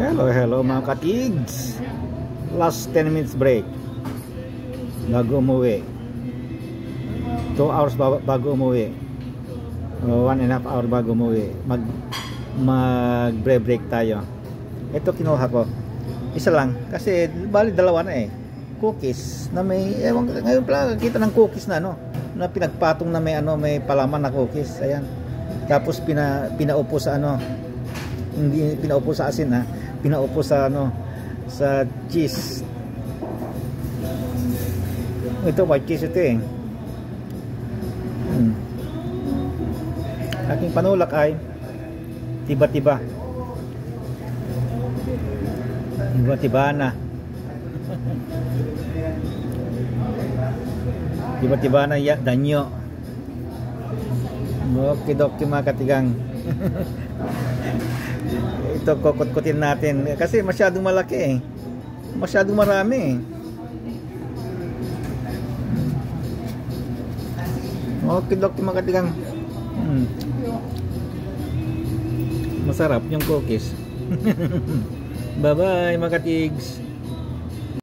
Hello mga katigs. Last 10 minutes break bago umuwi. 2 hours bago umuwi. 1.5 hour bago umuwi. Mag break tayo. Ito kinuha ko. Isa lang kasi bali dalawa na eh. Cookies na may ngayon pala kita ng cookies na na pinagpatong na may palaman na cookies. Ayan. Tapos pinaupo sa hindi pinaupo sa asin ha. Pinaupo sa sa cheese. Ito white cheese ito eh. Aking panulak ay tiba-tiba. Tiba-tiba na. Tiba-tiba na danyo. Okidoki mga katigang. Ito kukut-kutin natin kasi masyadong malaki eh. Masyadong marami eh. Okidoki mga katigang. Masarap yung cookies. Bye bye mga katigs.